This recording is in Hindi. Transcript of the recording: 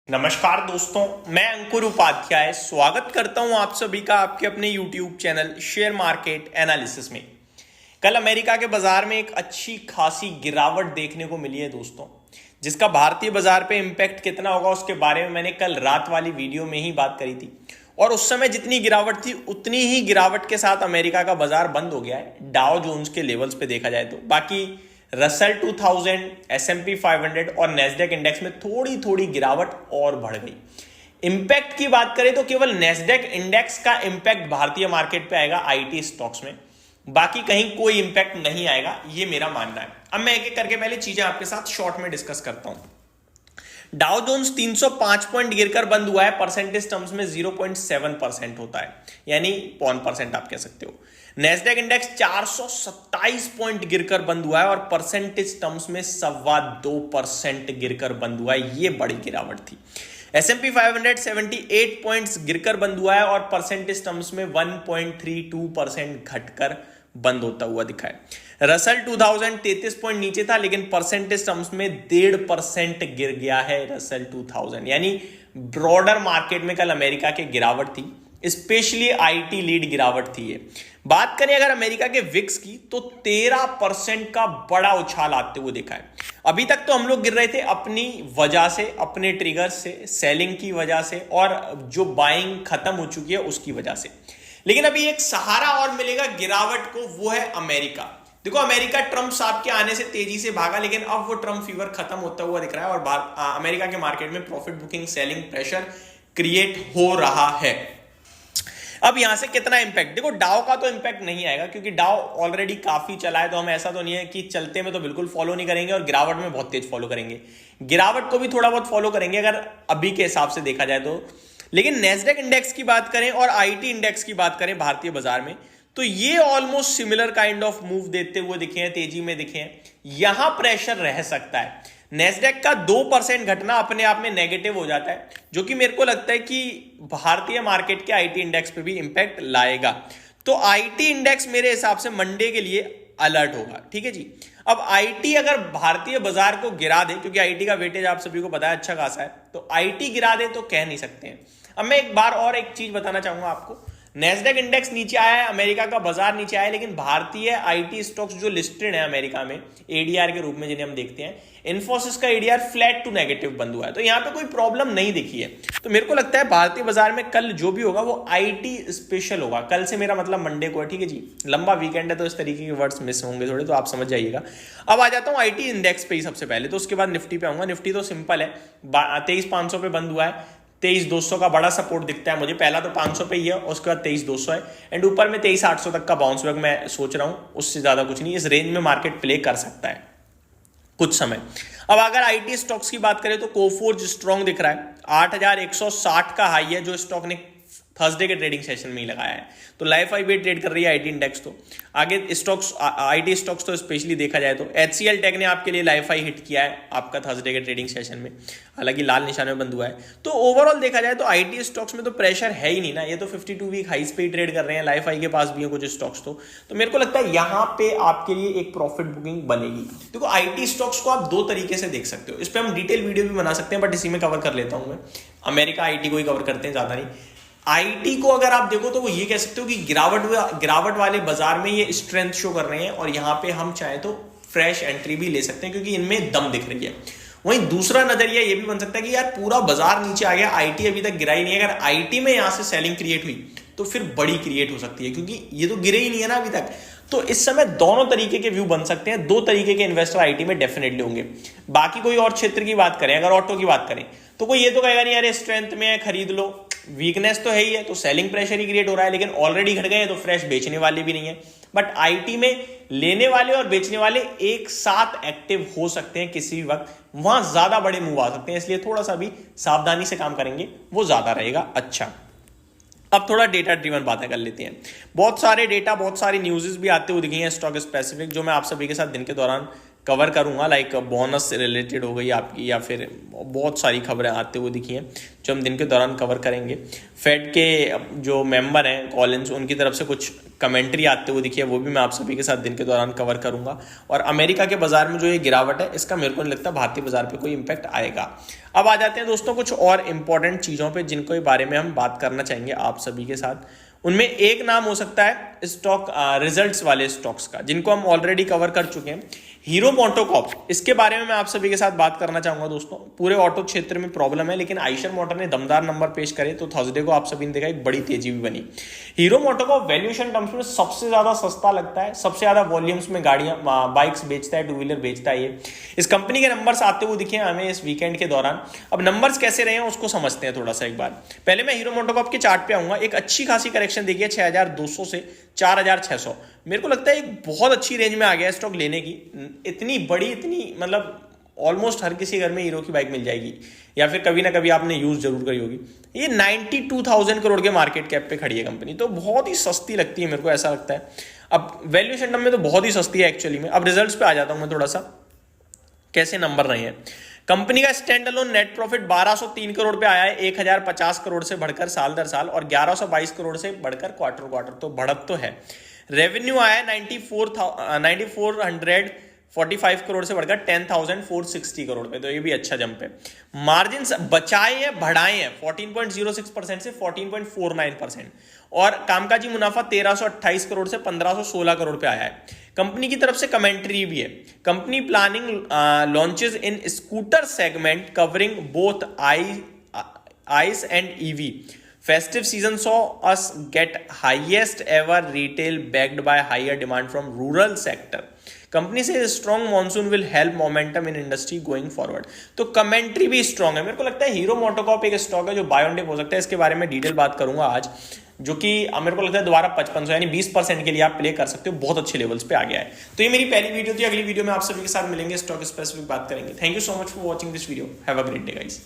नमस्कार दोस्तों, मैं अंकुर उपाध्याय स्वागत करता हूं आप सभी का आपके अपने YouTube channel share market analysis में। कल अमेरिका के बाजार में एक अच्छी खासी गिरावट देखने को मिली है दोस्तों, जिसका भारतीय बाजार पे इंपैक्ट कितना होगा उसके बारे में मैंने कल रात वाली वीडियो में ही बात करी थी। और उस समय जितनी गिरावट थी उतनी ही गिरावट के साथ अमेरिका का बाजार बंद हो गया है डाउ जोन्स के लेवल्स पे देखा जाए तो। बाकी रसल 2000, S&P 500 और नेस्डेक इंडेक्स में थोड़ी थोड़ी गिरावट और बढ़ गई। इंपैक्ट की बात करें तो केवल नेस्डेक इंडेक्स का इंपैक्ट भारतीय मार्केट पे आएगा आईटी स्टॉक्स में, बाकी कहीं कोई इंपैक्ट नहीं आएगा, ये मेरा मानना है। अब मैं एक एक करके पहले चीजें आपके साथ शॉर्ट में डिस्कस करता हूं। डाउ जोन्स 305 पॉइंट गिरकर बंद हुआ है, परसेंटेज टर्म्स में 0.7% होता है, यानी 0.1% आप कह सकते हो। नेस्डेक इंडेक्स 427 पॉइंट गिरकर बंद हुआ है और परसेंटेज टर्म्स में 2.25% गिरकर बंद हुआ है, ये बड़ी गिरावट थी। S&P 500 78 पॉइंट्स गिरकर बंद हुआ है और परसेंटेज टर्म्स में 1.32% घटकर बंद होता हुआ दिखा है। रसल 2000 33 पॉइंट नीचे था, लेकिन परसेंटेज टर्म्स में 1.5% गिर गया है रसल 2000, यानी ब्रॉडर मार्केट में कल अमेरिका की गिरावट थी, स्पेशली आईटी लीड गिरावट थी ये। बात करें अगर अमेरिका के विक्स की तो 13% का बड़ा उछाल आते हुए देखा है। अभी तक तो हम लोग गिर रहे थे अपनी वजह से, अपने ट्रिगर से, सेलिंग की वजह से और जो बाइंग खत्म हो चुकी है उसकी वजह से, लेकिन अभी एक सहारा और मिलेगा गिरावट को, वो है अमेरिका। देखो, अमेरिका ट्रंप साहब के आने से तेजी से भागा, लेकिन अब वो ट्रंप फीवर खत्म होता हुआ दिख रहा है और अमेरिका के मार्केट में profit booking selling pressure create हो रहा है। अब यहां से कितना इंपैक्ट, देखो डाउ का तो इंपैक्ट नहीं आएगा क्योंकि डाउ ऑलरेडी काफी चला है, तो हम ऐसा तो नहीं है कि चलते में तो बिल्कुल फॉलो नहीं करेंगे और गिरावट में बहुत तेज फॉलो करेंगे। गिरावट को भी थोड़ा बहुत फॉलो करेंगे अगर अभी के हिसाब से देखा जाए तो। लेकिन नेस्डेक इंडेक्स की बात करें और आईटी इंडेक्स की बात करें भारतीय बाजार में, तो ये almost similar kind of move देते हुए दिखे हैं, तेजी में दिखे हैं। यहां प्रेशर रह सकता है। नेस्डेक का 2% घटना अपने आप में नेगेटिव हो जाता है, जो कि मेरे को लगता है कि भारतीय मार्केट के आईटी इंडेक्स पे भी इंपैक्ट लाएगा। तो आईटी इंडेक्स मेरे हिसाब से मंडे के लिए अलर्ट होगा, ठीक है जी। अब आईटी अगर भारतीय बाजार को गिरा दे, क्योंकि आईटी का वेटेज आप सभी को पता है अच्छा खासा है, तो आईटी गिरा दे तो कह नहीं सकते हैं। अब मैं एक बार और एक चीज बताना चाहूंगा आपको। नेस्डेक इंडेक्स नीचे आया है, अमेरिका का बाजार नीचे आया है, लेकिन भारतीय आईटी स्टॉक्स जो लिस्टेड है अमेरिका में एडीआर के रूप में जिन्हें हम देखते हैं, इन्फोसिस का एडीआर फ्लैट टू नेगेटिव बंद हुआ है, तो यहां पे कोई प्रॉब्लम नहीं दिखी है। तो मेरे को लगता है भारतीय बाजार में कल जो भी होगा वो आईटी स्पेशल होगा। कल से मेरा मतलब मंडे को है, ठीक है जी। लंबा वीकेंड है तो इस तरीके के वर्ड्स मिस होंगे थोड़े, तो आप समझ जाइएगा। अब आ जाता हूं आईटी इंडेक्स पे ही सबसे पहले, तो उसके बाद निफ्टी पे आऊंगा। निफ्टी तो सिंपल है, 23,500 पे बंद हुआ है। 23,200 का बड़ा सपोर्ट दिखता है मुझे। पहला तो 500 पे ही है, उसके बाद 23,200 है एंड ऊपर में 23,800 तक का बाउंस बैक मैं सोच रहा हूं, उससे ज्यादा कुछ नहीं। इस रेंज में मार्केट प्ले कर सकता है कुछ समय। अब अगर आईटी स्टॉक्स की बात करें तो कोफोर्ज स्ट्रॉन्ग दिख रहा है, 8,160 का हाई है जो स्टॉक ने थर्सडे के ट्रेडिंग सेशन में ही लगाया है। तो लाइफ आई भी ट्रेड कर रही है आईटी इंडेक्स। तो आगे स्टॉक्स, आईटी स्टॉक्स तो स्पेशली देखा जाए तो एचसीएल टेक ने आपके लिए लाइफ आई हिट किया है आपका थर्सडे के ट्रेडिंग सेशन में, हालांकि लाल निशान में बंद हुआ है। तो ओवरऑल देखा जाए तो आईटी स्टॉक्स में तो प्रेशर है ही नहीं ना, ये तो 52 वीक हाईस पे ही ट्रेड कर रहे हैं। लाइफ आई के पास भी है कुछ स्टॉक्स। तो मेरे को लगता है यहां पे आपके लिए एक प्रॉफिट बुकिंग बनेगी। देखो, आईटी स्टॉक्स को आप दो तरीके से देख सकते हो, इस पर हम डिटेल वीडियो भी बना सकते हैं, बट इसी में कवर कर लेता हूं मैं। अमेरिका आईटी को ही कवर करते हैं, ज्यादा नहीं। आईटी को अगर आप देखो तो वो ये कह सकते हो कि गिरावट वाले बाजार में ये स्ट्रेंथ शो कर रहे हैं और यहां पे हम चाहे तो फ्रेश एंट्री भी ले सकते हैं क्योंकि इनमें दम दिख रही है। वहीं दूसरा नजरिया ये भी बन सकता है कि यार पूरा बाजार नीचे आ गया, आईटी अभी तक गिरा ही नहीं है। अगर आईटी में यहां से सेलिंग क्रिएट हुई तो फिर बड़ी क्रिएट हो सकती है, क्योंकि ये तो गिरे ही नहीं है ना अभी तक। तो इस समय दोनों तरीके के व्यू बन सकते हैं, दो तरीके के इन्वेस्टर आईटी में डेफिनेटली होंगे। बाकी कोई और क्षेत्र की बात करें, अगर ऑटो की बात करें, तो कोई ये तो कहेगा नहीं यार स्ट्रेंथ में है खरीद लो, वीकनेस तो है ही है, तो सेलिंग प्रेशर ही क्रिएट हो रहा है, लेकिन ऑलरेडी घट गए हैं तो फ्रेश बेचने वाले भी नहीं है। बट आईटी में लेने वाले और बेचने वाले एक साथ एक्टिव हो सकते हैं किसी वक्त, वहां ज्यादा बड़े मूव आ सकते हैं, इसलिए थोड़ा सा भी सावधानी से काम करेंगे वो ज्यादा रहेगा अच्छा। अब थोड़ा डेटा ड्रिवन बातें कर लेते हैं। बहुत सारे डेटा, बहुत सारी न्यूज़ भी आते हुए दिखी हैं स्टॉक स्पेसिफिक, जो मैं आप सभी के साथ दिन के दौरान कवर करूंगा, लाइक बोनस से रिलेटेड हो गई आपकी, या फिर बहुत सारी खबरें आते हुए दिखी हैं जो हम दिन के दौरान कवर करेंगे। फेड के जो मेंबर हैं कॉलिंस, उनकी तरफ से कुछ कमेंट्री आते हुए दिखी है, वो भी मैं आप सभी के साथ दिन के दौरान कवर करूंगा। और अमेरिका के बाजार में जो ये गिरावट है, इसका मेरे को नहीं लगता भारतीय बाजार पे कोई इंपैक्ट आएगा। अब आ जाते हैं दोस्तों कुछ और इंपॉर्टेंट चीज़ों पे जिनको बारे में हम बात करना चाहेंगे आप सभी के साथ। उनमें एक नाम हो सकता है स्टॉक रिजल्ट्स वाले स्टॉक्स का, जिनको हम ऑलरेडी कवर कर चुके हैं, हीरो मोटोकॉर्प। इसके बारे में मैं आप सभी के साथ बात करना चाहूंगा दोस्तों। पूरे ऑटो क्षेत्र में प्रॉब्लम है, लेकिन आइशर मोटर ने दमदार नंबर पेश करे तो थर्सडे को आप सभी ने देखा एक बड़ी तेजी भी बनी। हीरो मोटोकॉर्प वैल्यूएशन टर्म्स में सबसे ज्यादा सस्ता लगता है, सबसे ज्यादा वॉल्यूम्स में गाड़ियां बाइक्स बेचता है, टू व्हीलर बेचता है ये। इस कंपनी के नंबर्स आते हुए दिखे हमें इस वीकेंड के दौरान। अब नंबर्स कैसे रहे हैं उसको समझते हैं थोड़ा सा एक बार। पहले मैं हीरो मोटोकॉर्प के चार्ट पे आऊंगा। एक अच्छी खासी करेक्शन देखिए 6200 से 4600। मेरे को लगता है एक बहुत अच्छी रेंज में आ गया स्टॉक लेने की। इतनी बड़ी, इतनी मतलब ऑलमोस्ट हर किसी घर में हीरो की बाइक मिल जाएगी, या फिर कभी ना कभी आपने यूज जरूर करी होगी। ये 92,000 करोड़ के मार्केट कैप पे खड़ी है कंपनी, तो बहुत ही सस्ती लगती है मेरे को, ऐसा लगता है। अब वैल्यूएशन टर्म में तो बहुत ही सस्ती है एक्चुअली में। अब रिजल्ट्स पे आ जाता हूं मैं थोड़ा सा, कैसे नंबर रहे हैं। कंपनी का stand alone net profit 1203 crore पे आया है, 1050 करोड़ से बढ़कर साल दर साल, और 1122 करोड़ से बढ़कर क्वार्टर क्वार्टर, तो बढ़त तो है। रेवेन्यू आया 9445 करोड़ से बढ़कर 10,460 करोड़ पे, तो ये भी अच्छा जंप है। मार्जिन बचाए हैं बढ़ाए हैं 14.06% से 14.49%, और कामकाजी मुनाफा 1328 करोड़ से 1516 करोड़ पे आया है। कंपनी की तरफ से कमेंट्री भी है। Company planning launches in scooter segment covering both ICE and EV. Festive season saw us get highest ever retail backed by higher demand from rural sector. Company से strong monsoon will help momentum in industry going forward. तो कमेंट्री भी स्ट्रॉन्ग है। मेरे को लगता है हीरो मोटोकॉर्प एक स्टॉक है जो बाय ऑन डिप हो सकता है। इसके बारे में डिटेल बात करूंगा आज, जो कि मेरे को लगता है दोबारा 5500 यानी 20% के लिए आप प्ले कर सकते हो, बहुत अच्छे लेवल्स पे आ गया है। तो ये मेरी पहली वीडियो थी। अगली वीडियो में आप सभी के साथ मिलेंगे, स्टॉक स्पेसिफिक बात करेंगे। Thank you so much for watching this video. Have a great day guys.